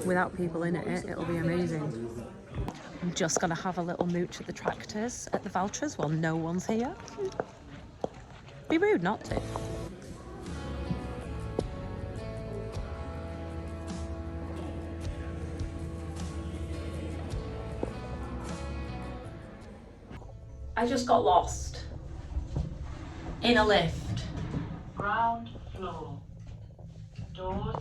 Without people in it, it'll be amazing. I'm just gonna have a little mooch at the tractors, at the Valtras, while no one's here. Be rude not to. I just got lost in a lift. Ground floor. Doors.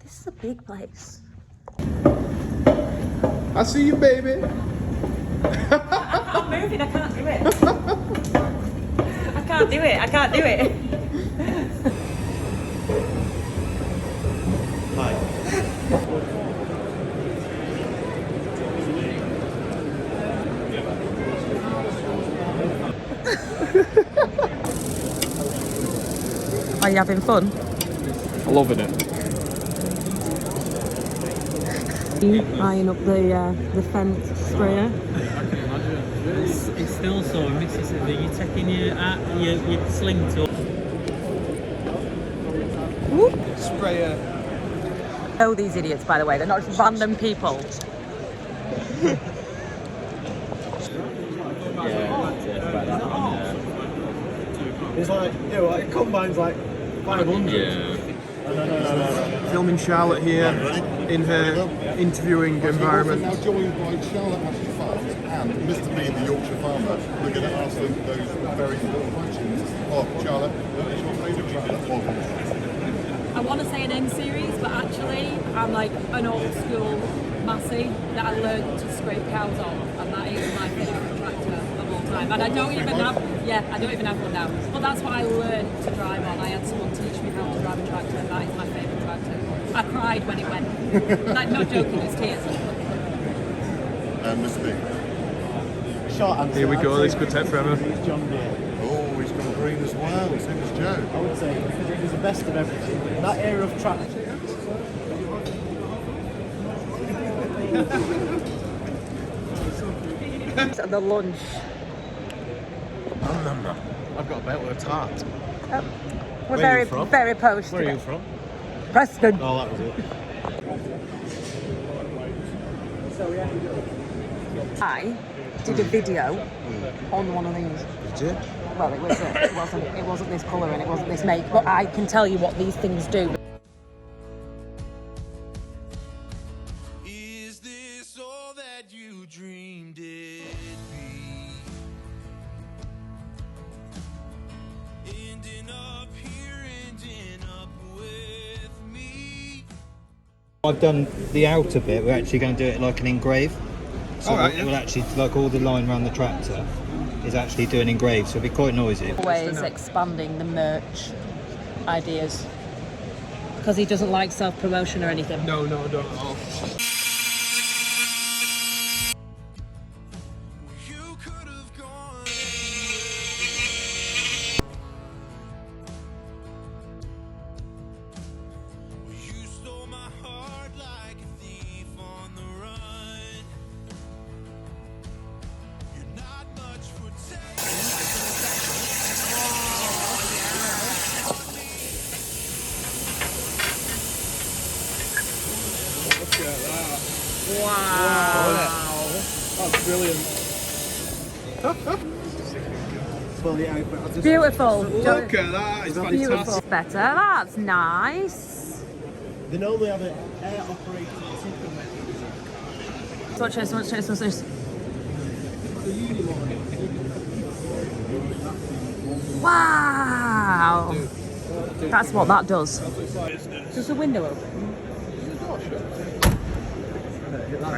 This is a big place. I see you, baby. I'm moving, I can't do it. I can't do it, I can't do it. Hi. Are you having fun? I'm loving it. Eyeing up the fence sprayer. I can imagine. It's still so Mississippi. You're taking your sling to. Sprayer. Oh, these idiots, by the way, they're not just random people. It's like, you know, like, it combines like 500. Yeah. No. Filming Charlotte here in her interviewing environment. Now joined by Charlotte Ashley Farms and Mr. B, the Yorkshire farmer. We're going to ask them those very important questions. Oh, Charlotte, what is your favourite tractor? I want to say an M series, but actually I'm like an old school Massey that I learned to scrape cows on, and that is my favourite tractor of all time. And I don't even have one now. But that's what I learned to drive on. I had someone teach me how to drive a tractor, and that is my favourite tractor. I cried when it went. Like, no joking, it was tears. Mr. B. Short answer. Here we go, this could take forever. It's John Deere. Oh, he's got green as well, same as Joe. I would say because it was the best of everything. In that era of tractor. The lunch. I've got a bet with a tart. We're Where are you very, from? very posh Where are today. you from? Preston. Oh, that was it. I did a video on one of these. Did you? Well, it wasn't this colour and it wasn't this make, but I can tell you what these things do. Is this all that you dreamed it'd be? Ending up here, ending up with me. I've done the outer bit. We're actually going to do it like an engrave. So we'll actually, like all the line around the tractor is actually doing engrave, so it'll be quite noisy. Always expanding the merch ideas. Because he doesn't like self-promotion or anything. No, don't at all. You could have gone. You stole my heart like a thief on the run. You're not much for That's brilliant. Well, yeah, Beautiful. Look at that, it's Beautiful. fantastic. Better. That's nice. they normally have an air operated tickle mechanism. Watch this. Wow. That's what that does. Does the window open?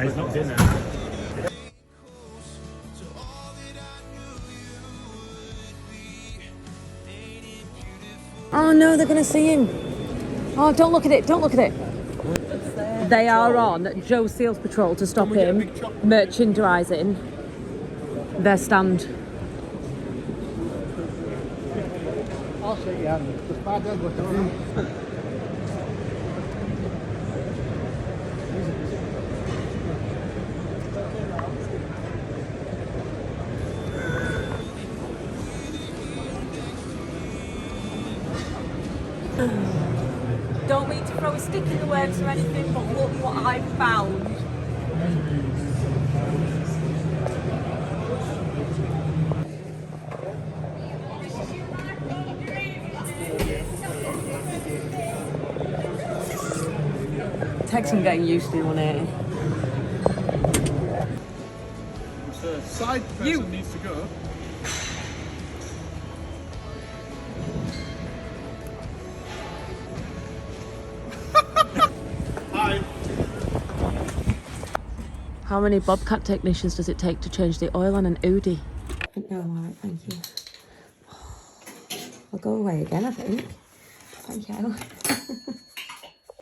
It's not in there. Oh no, they're going to see him. Oh, don't look at it. They are on Joe Seal's patrol to stop him merchandising their stand. I'll shake your hand. Just bad dad look around. mean to throw a stick in the works or anything, but look what I found. Takes some getting used to on it. The side person needs to go. Hi. How many Bobcat technicians does it take to change the oil on an Audi? No, alright, thank you. I'll go away again, I think. Thank you.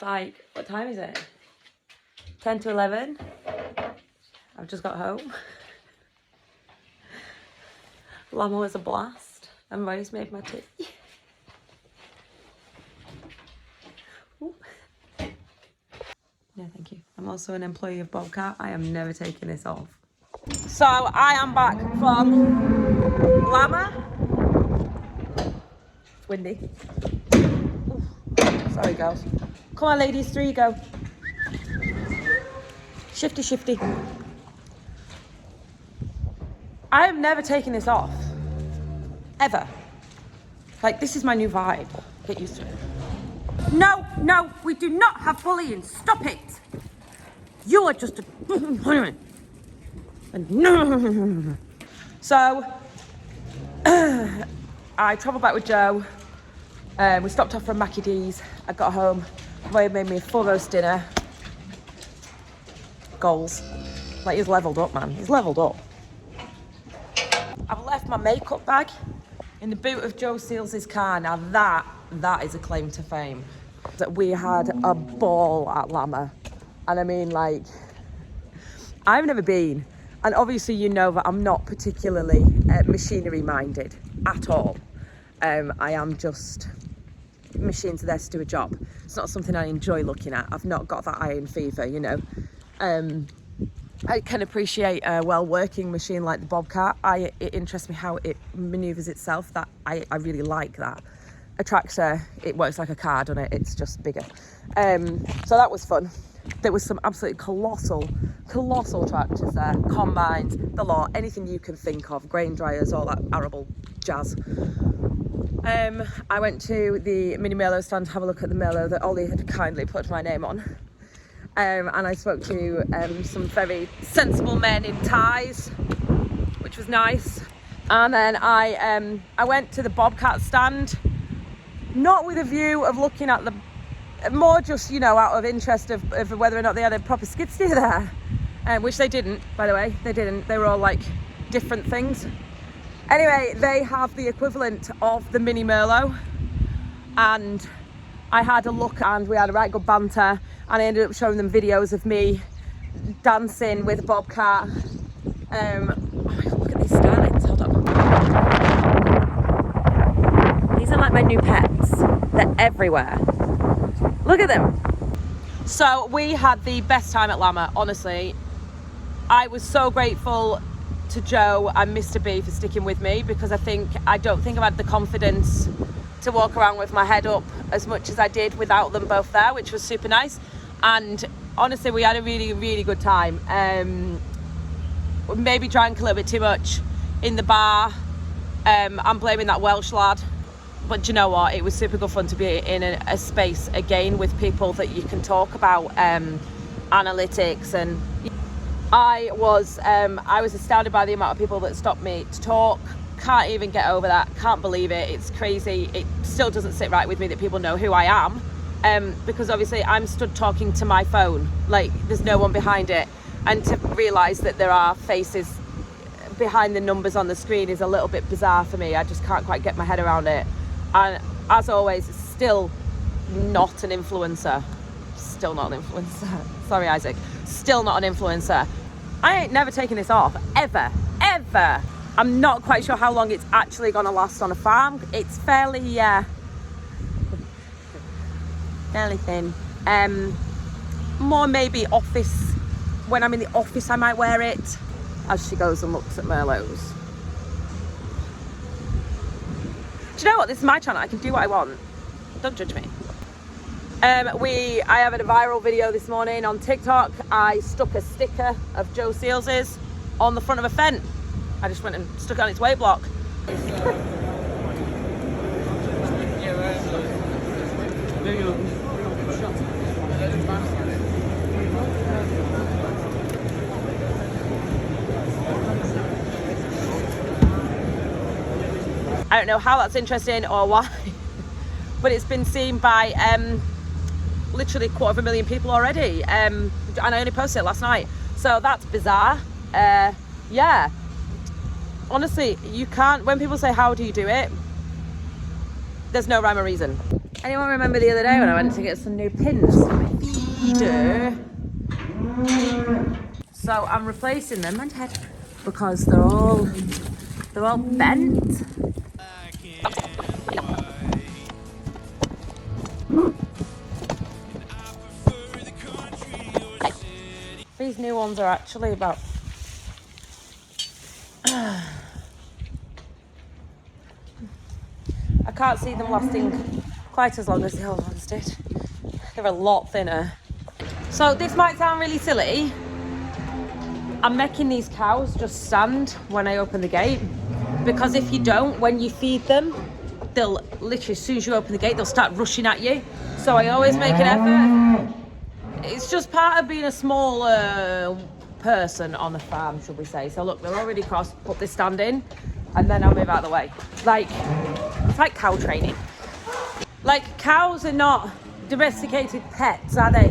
Like, what time is it? 10 to 11. I've just got home. Lamma was a blast. And Rose made my tea. Ooh. No, thank you. I'm also an employee of Bobcat. I am never taking this off. So I am back from Lamma. It's windy. Ooh. Sorry, girls. Come on, ladies, 3 you go. Shifty, shifty. I am never taking this off. Ever. Like, this is my new vibe. Get used to it. No, no, we do not have bullying. Stop it. You are just a... So, I travelled back with Joe. We stopped off from Mackie D's. I got home. Ray made me a full roast dinner. Goals. Like, he's levelled up, man. He's levelled up. I've left my makeup bag in the boot of Joe Seals' car. Now that is a claim to fame. That we had a ball at Lamma. And I mean, like, I've never been. And obviously you know that I'm not particularly machinery minded at all. I am just, machines are there to do a job. It's not something I enjoy looking at. I've not got that iron fever, you know. I can appreciate a well-working machine like the Bobcat. It interests me how it manoeuvres itself. That I really like that. A tractor, it works like a car, doesn't it? It's just bigger. So that was fun. There was some absolutely colossal tractors there. Combines, the lot, anything you can think of. Grain dryers, all that arable jazz. I went to the mini Merlot stand to have a look at the Merlot that Ollie had kindly put my name on. And I spoke to some very sensible men in ties, which was nice. And then I went to the Bobcat stand, not with a view of looking at the, more just, you know, out of interest of whether or not they had a proper skid steer there, which they didn't, by the way. They didn't. They were all like different things. Anyway, they have the equivalent of the mini Merlot, and I had a look and we had a right good banter, and I ended up showing them videos of me dancing with Bobcat. Oh my God, look at these starlings, hold on. These are like my new pets. They're everywhere. Look at them. So we had the best time at Lamma, honestly. I was so grateful to Joe and Mr. B for sticking with me, because I don't think I've had the confidence to walk around with my head up as much as I did without them both there, which was super nice. And honestly, we had a really, really good time. Maybe drank a little bit too much in the bar. I'm blaming that Welsh lad. But you know what? It was super good fun to be in a space again with people that you can talk about analytics. And I was astounded by the amount of people that stopped me to talk. Can't even get over that. Can't believe it. It's crazy. It still doesn't sit right with me that people know who I am, because obviously I'm stood talking to my phone, like there's no one behind it, and to realise that there are faces behind the numbers on the screen is a little bit bizarre for me. I just can't quite get my head around it. And as always, still not an influencer. Still not an influencer. Sorry, Isaac. Still not an influencer. I ain't never taken this off, ever. I'm not quite sure how long it's actually going to last on a farm. It's fairly thin. More maybe office. When I'm in the office, I might wear it. As she goes and looks at Merlots. Do you know what? This is my channel. I can do what I want. Don't judge me. I have a viral video this morning on TikTok. I stuck a sticker of Joe Seals's on the front of a fence. I just went and stuck it on its weight block. I don't know how that's interesting or why, but it's been seen by literally 250,000 people already, and I only posted it last night, so that's bizarre. Yeah, honestly, you can't, when people say how do you do it, there's no rhyme or reason. Anyone remember the other day when I went to get some new pins for my feeder? So I'm replacing them because they're all bent. These new ones are actually about I can't see them lasting quite as long as the old ones did. They're a lot thinner. So this might sound really silly. I'm making these cows just stand when I open the gate, because if you don't, when you feed them, they'll literally, as soon as you open the gate, they'll start rushing at you. So I always make an effort. It's just part of being a small person on a farm, should we say. So look, they're already crossed, put this stand in, and then I'll move out of the way. Like, it's like cow training. Like, cows are not domesticated pets, are they?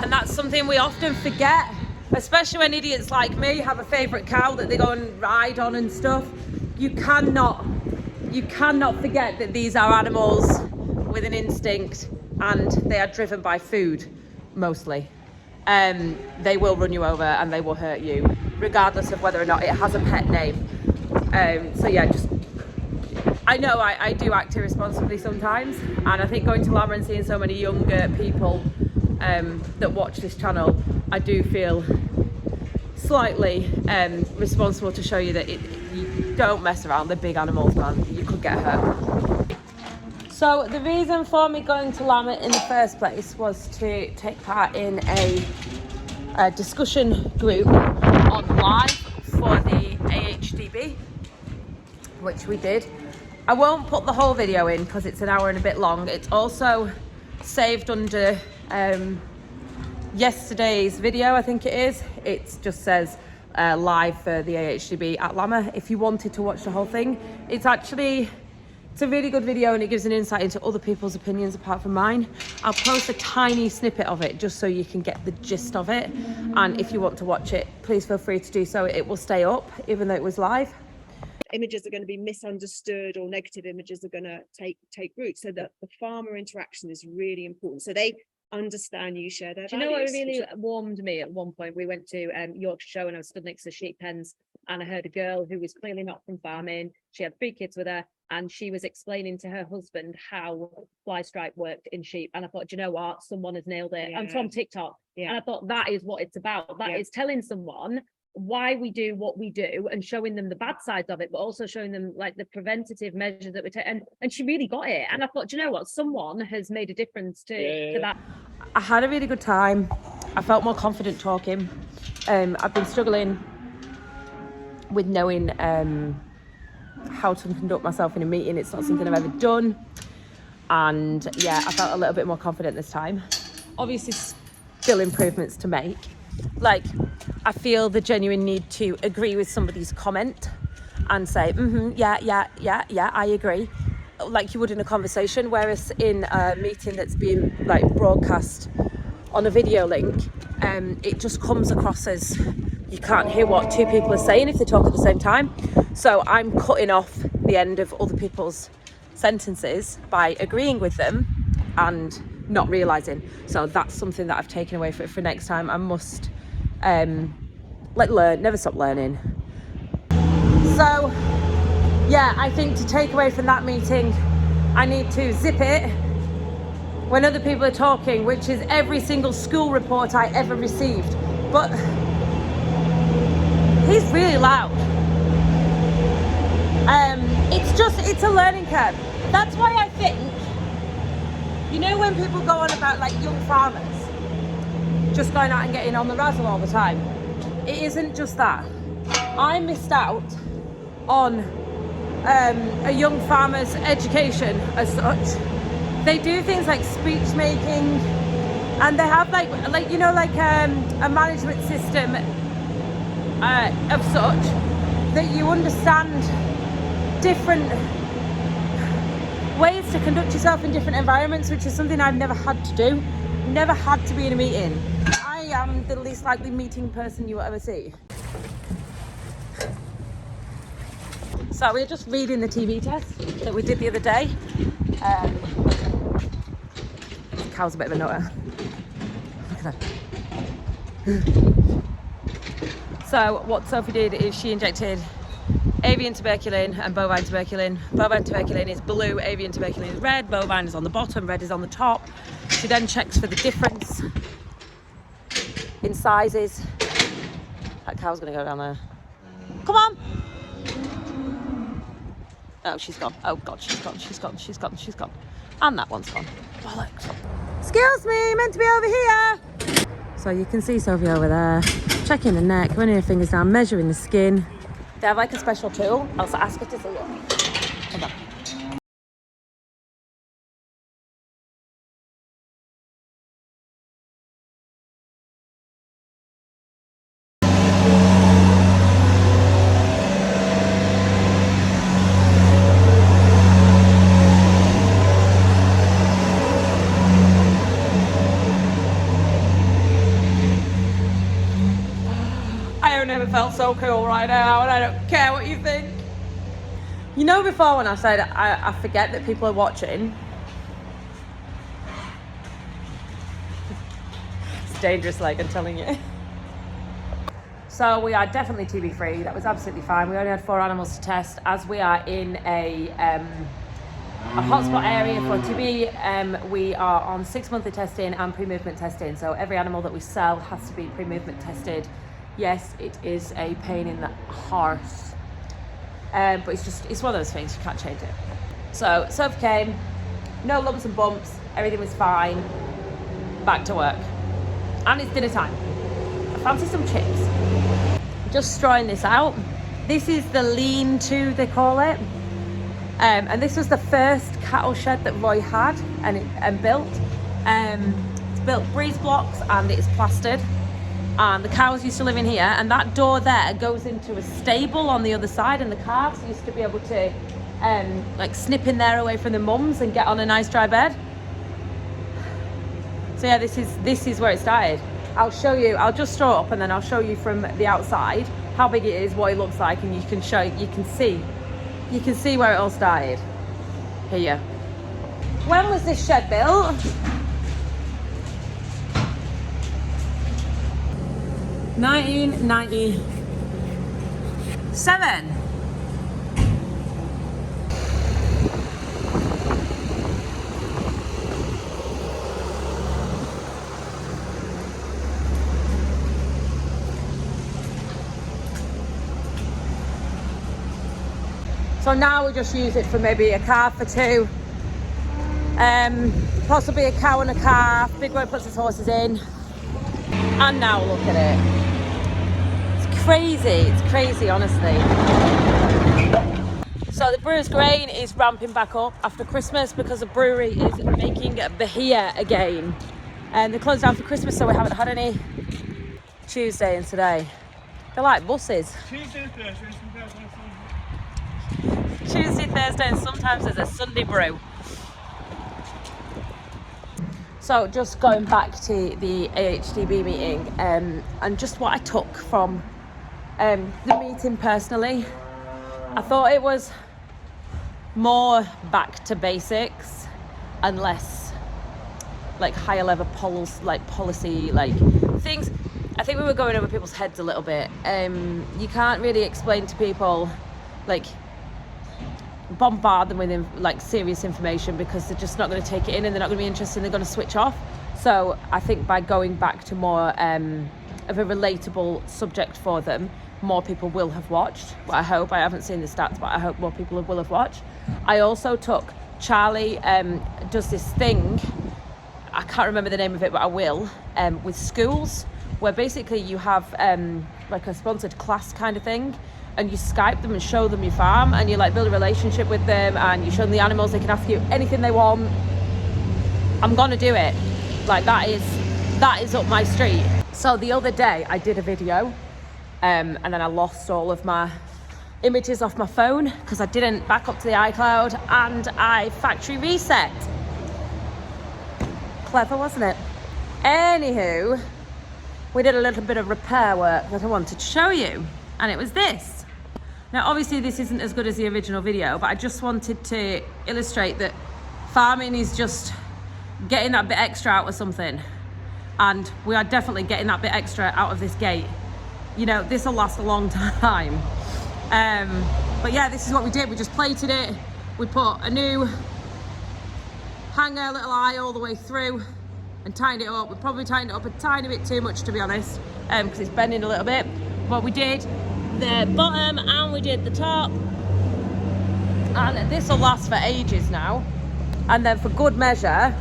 And that's something we often forget, especially when idiots like me have a favourite cow that they go and ride on and stuff. You cannot forget that these are animals with an instinct, and they are driven by food, mostly. They will run you over and they will hurt you, regardless of whether or not it has a pet name. So yeah, just, I know I do act irresponsibly sometimes, and I think going to Lamma and seeing so many younger people that watch this channel, I do feel slightly responsible to show you that you don't mess around. They're big animals, man. You could get hurt. So the reason for me going to Lamma in the first place was to take part in a discussion group on live for the AHDB, which we did. I won't put the whole video in because it's an hour and a bit long. It's also saved under yesterday's video, I think it is. It just says live for the AHDB at Lamma. If you wanted to watch the whole thing, it's a really good video, and it gives an insight into other people's opinions apart from mine. I'll post a tiny snippet of it just so you can get the gist of it. And if you want to watch it, please feel free to do so. It will stay up even though it was live. Images are going to be misunderstood, or negative images are going to take root. So that the farmer interaction is really important. So they understand you, share their Do you know what values. really warmed me at one point? We went to Yorkshire Show and I was stood next to sheep pens, and I heard a girl who was clearly not from farming. She had 3 kids with her, and she was explaining to her husband how fly stripe worked in sheep. And I thought, do you know what? Someone has nailed it. Yeah. I'm from TikTok. Yeah. And I thought that is what it's about. That is telling someone why we do what we do and showing them the bad sides of it, but also showing them like the preventative measures that we take. And she really got it. And I thought, do you know what? Someone has made a difference to that. I had a really good time. I felt more confident talking. I've been struggling with knowing how to conduct myself in a meeting. It's not something I've ever done. And yeah, I felt a little bit more confident this time. Obviously, still improvements to make. Like, I feel the genuine need to agree with somebody's comment and say, yeah, I agree, like you would in a conversation. Whereas in a meeting that's being like broadcast on a video link, it just comes across as you can't hear what 2 people are saying if they talk at the same time. So I'm cutting off the end of other people's sentences by agreeing with them and not realising. So that's something that I've taken away for next time. I must learn, never stop learning. So yeah, I think to take away from that meeting, I need to zip it when other people are talking, which is every single school report I ever received. But he's really loud. It's a learning curve. That's why I think, You know when people go on about like young farmers just going out and getting on the razzle all the time? It isn't just that. I missed out on a young farmer's education as such. They do things like speech making, and they have like you know, like a management system of such that you understand different ways to conduct yourself in different environments, which is something I've never had to do. Never had to be in a meeting. I am the least likely meeting person you will ever see. So we're just reading the TV test that we did the other day. The cow's a bit of a nutter. Look at that. So what Sophie did is she injected avian tuberculin and bovine tuberculin. Bovine tuberculin is blue, avian tuberculin is red, bovine is on the bottom, red is on the top. She then checks for the difference in sizes. That cow's gonna go down there. Come on! Oh, she's gone. Oh God, she's gone, she's gone, she's gone, she's gone. And that one's gone. Bollocks. Excuse me, meant to be over here. So you can see Sophie over there, checking the neck, running her fingers down, measuring the skin. They have like a special tool. I'll ask her to see it. Hold on. I never felt so cool right now, and I don't care what you think. You know, before when I said I forget that people are watching, it's dangerous, like I'm telling you. So we are definitely TB free. That was absolutely fine. We only had 4 animals to test. As we are in a hotspot area for TB, we are on 6 monthly testing and pre-movement testing. So every animal that we sell has to be pre-movement tested. Yes, it is a pain in the horse, but it's one of those things, you can't change it. So Sophie came, no lumps and bumps, everything was fine, back to work. And it's dinner time. I fancy some chips. Just strawing this out. This is the lean-to, they call it. And this was the first cattle shed that Roy had and built. It's built breeze blocks and it's plastered. And the cows used to live in here, and that door there goes into a stable on the other side, and the calves used to be able to like snip in there away from the mums and get on a nice dry bed. So yeah, this is where it started. I'll show you, I'll just straw up and then I'll show you from the outside how big it is, what it looks like, and you can see where it all started. Here. When was this shed built? 1997. So now we just use it for maybe a calf or 2. Possibly a cow and a calf. Big Boy puts his horses in. And now look at it. It's crazy, honestly. So the brewer's grain is ramping back up after Christmas because the brewery is making beer again. And they closed down for Christmas, so we haven't had any. Tuesday and today. They're like buses. Tuesday, Thursday, and sometimes there's a Sunday brew. So just going back to the AHDB meeting and just what I took from the meeting personally, I thought it was more back to basics and less like higher level policy things. I think we were going over people's heads a little bit. You can't really explain to people, bombard them with serious information because they're just not going to take it in and they're not going to be interested and they're going to switch off. So I think by going back to more of a relatable subject for them, more people will have watched. Well, I hope. I haven't seen the stats, but I hope more people will have watched. I also took Charlie does this thing I can't remember the name of it, but I will, with schools, where basically you have like a sponsored class kind of thing, and you Skype them and show them your farm, and you like build a relationship with them, and you show them the animals. They can ask you anything they want. I'm gonna do it. Like that is up my street. So the other day I did a video, and then I lost all of my images off my phone because I didn't back up to the iCloud, and I factory reset. Clever, wasn't it? Anywho, we did a little bit of repair work that I wanted to show you, and it was this. Now obviously this isn't as good as the original video, but I just wanted to illustrate that farming is just getting that bit extra out of something, and we are definitely getting that bit extra out of this gate. You know, this will last a long time. But yeah, this is what we did. We just plated it. We put a new hanger little eye all the way through and tightened it up. We probably tightened it up a tiny bit too much, to be honest, because it's bending a little bit. But we did the bottom and we did the top, and this will last for ages now. And then for good measure,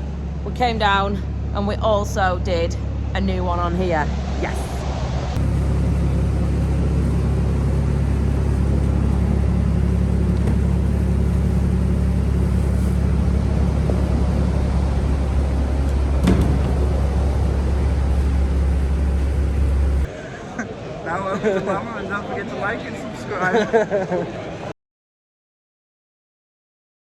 we came down and we also did a new one on here. Yes. Now welcome to Lamma, and don't forget to like and subscribe.